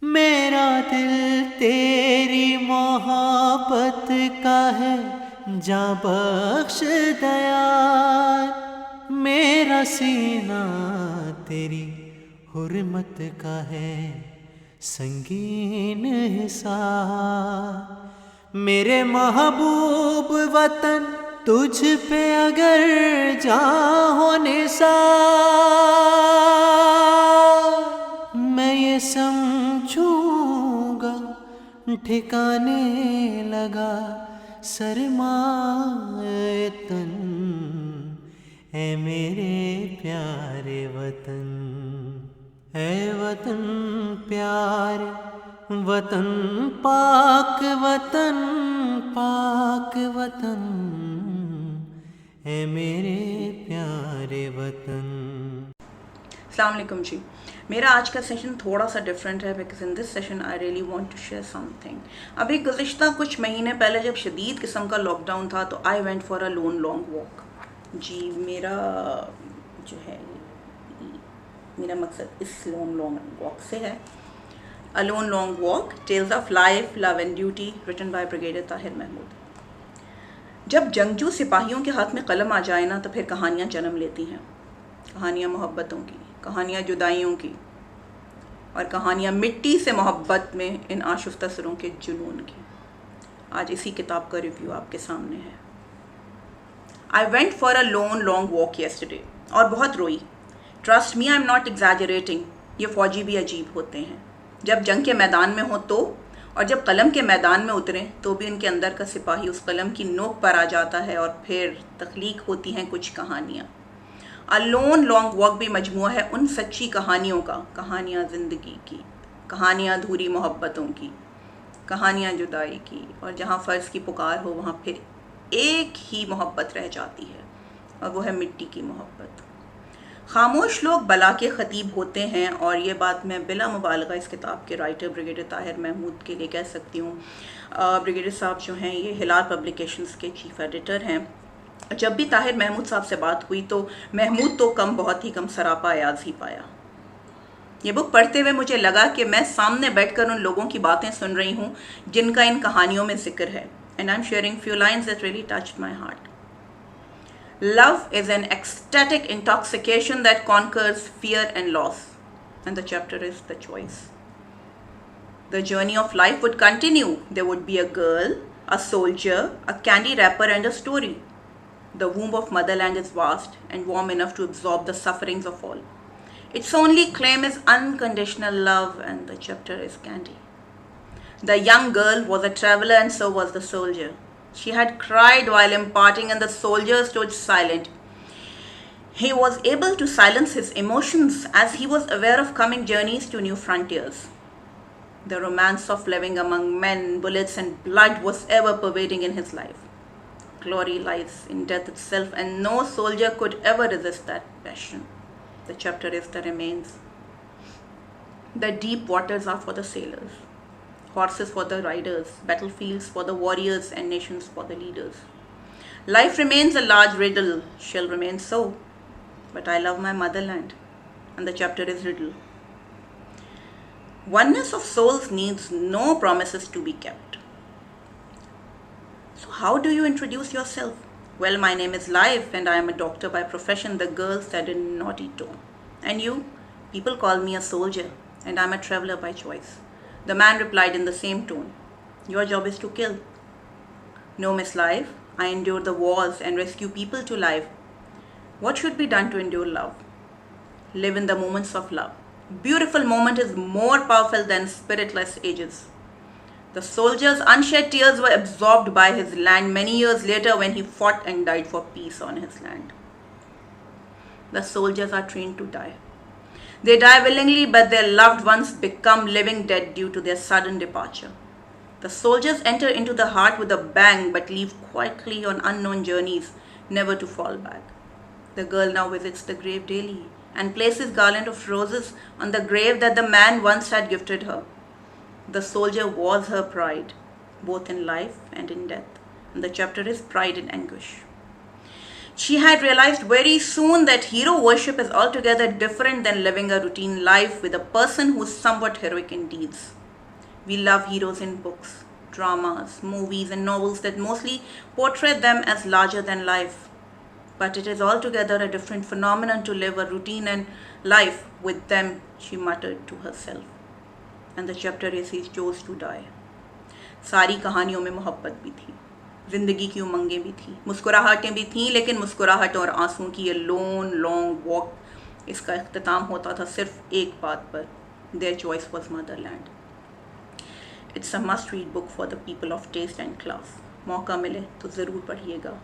मेरा दिल तेरी मोहब्बत का है, जा बख्श दयाल। मेरा सीना तेरी हुर्मत का है, संगीन हिसार। मेरे महबूब वतन तुझ पे अगर जाओ निसार, मैं ये समझूंगा ठिकाने लगा सरमाए तन। ऐ मेरे प्यारे वतन, ऐ वतन प्यारे वतन, पाक वतन, पाक वतन, ऐ मेरे प्यारे वतन। अस्सलाम वालेकुम जी। मेरा आज का सेशन थोड़ा सा डिफरेंट है because in this session I really want to share something. अभी गुज़िश्ता कुछ महीने पहले जब शदीद किस्म का लॉकडाउन था तो I went for a lone long walk. जी मेरा जो है मेरा मकसद इस लोन लॉन्ग वॉक से है। A lone long walk, tales of life, love and duty, written by brigadier Tahir Mahmood. जब जंगजू सिपाहियों के हाथ में कलम आ जाए ना तो फिर कहानियाँ जन्म लेती हैं। कहानियाँ मोहब्बतों की, कहानियाँ जुदाइयों की, और कहानियाँ मिट्टी से मोहब्बत में इन आशुफ्ता सरों के जुनून की। आज इसी किताब का रिव्यू आपके सामने है। आई went for a lone long walk yesterday, और बहुत रोई। Trust me, I am not exaggerating. ये फ़ौजी भी अजीब होते हैं। जब जंग के मैदान में हो तो, और जब कलम के मैदान में उतरें तो भी उनके अंदर का सिपाही उस कलम की नोक पर आ जाता है और फिर तख्लीक होती हैं कुछ कहानियाँ। अ लोन लॉन्ग वॉक भी मजमुआ है उन सच्ची कहानियों का, कहानियाँ ज़िंदगी की, कहानियाँ अधूरी मोहब्बतों की, कहानियाँ जुदाई की, और जहाँ फ़र्ज़ की पुकार हो वहाँ फिर एक ही मोहब्बत रह जाती है, और वो है मिट्टी की मोहब्बत। खामोश लोग बला के ख़तीब होते हैं, और ये बात मैं बिला मुबालगा इस किताब के राइटर ब्रिगेडियर ताहिर महमूद के लिए कह सकती हूँ। ब्रिगेडियर साहब जो हैं ये हिलाल पब्लिकेशंस के चीफ़ एडिटर हैं। जब भी ताहिर महमूद साहब से बात हुई तो महमूद तो कम, बहुत ही कम सरापा अयाज ही पाया। ये बुक पढ़ते हुए मुझे लगा कि मैं सामने बैठकर उन लोगों की बातें सुन रही हूँ जिनका इन कहानियों में जिक्र है। And I am sharing few lines that really touched my heart. Love is an ecstatic intoxication that conquers fear and loss. And the chapter is the choice. The journey of life would continue. There would be a girl, a soldier, a candy wrapper, and a story. The womb of motherland is vast and warm enough to absorb the sufferings of all. Its only claim is unconditional love, and the chapter is candy. The young girl was a traveler and so was the soldier. She had cried while imparting and the soldier stood silent. He was able to silence his emotions as he was aware of coming journeys to new frontiers. The romance of living among men, bullets and blood was ever pervading in his life. Glory lies in death itself, and no soldier could ever resist that passion. The chapter is the remains. The deep waters are for the sailors, horses for the riders, battlefields for the warriors, and nations for the leaders. Life remains a large riddle, shall remain so, but I love my motherland, and the chapter is riddle. Oneness of souls needs no promises to be kept. So how do you introduce yourself? Well, my name is Life, and I am a doctor by profession, the girl said in a naughty tone. And you? People call me a soldier, and I'm a traveler by choice. The man replied in the same tone, your job is to kill. No, Miss Life, I endure the wars and rescue people to life. What should be done to endure love? Live in the moments of love. Beautiful moment is more powerful than spiritless ages. The soldier's unshed tears were absorbed by his land many years later when he fought and died for peace on his land. The soldiers are trained to die. They die willingly, but their loved ones become living dead due to their sudden departure. The soldiers enter into the heart with a bang, but leave quietly on unknown journeys, never to fall back. The girl now visits the grave daily and places garland of roses on the grave that the man once had gifted her. The soldier was her pride, both in life and in death. And the chapter is Pride in Anguish. She had realized very soon that hero worship is altogether different than living a routine life with a person who is somewhat heroic in deeds. We love heroes in books, dramas, movies, and novels that mostly portray them as larger than life. But it is altogether a different phenomenon to live a routine and life with them, she muttered to herself. And the chapter is he chose to die. सारी कहानियों में मोहब्बत भी थी, जिंदगी की उमंगें भी थी, मुस्कुराहटें भी थीं, लेकिन मुस्कुराहट और आंसुओं की ये लॉन्ग वॉक इसका इख्तिताम होता था सिर्फ एक बात पर, their choice was Motherland. It's a must read book for the people of taste and class. मौका मिले तो ज़रूर पढ़िएगा.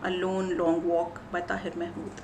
A long walk by Tahir Mahmood.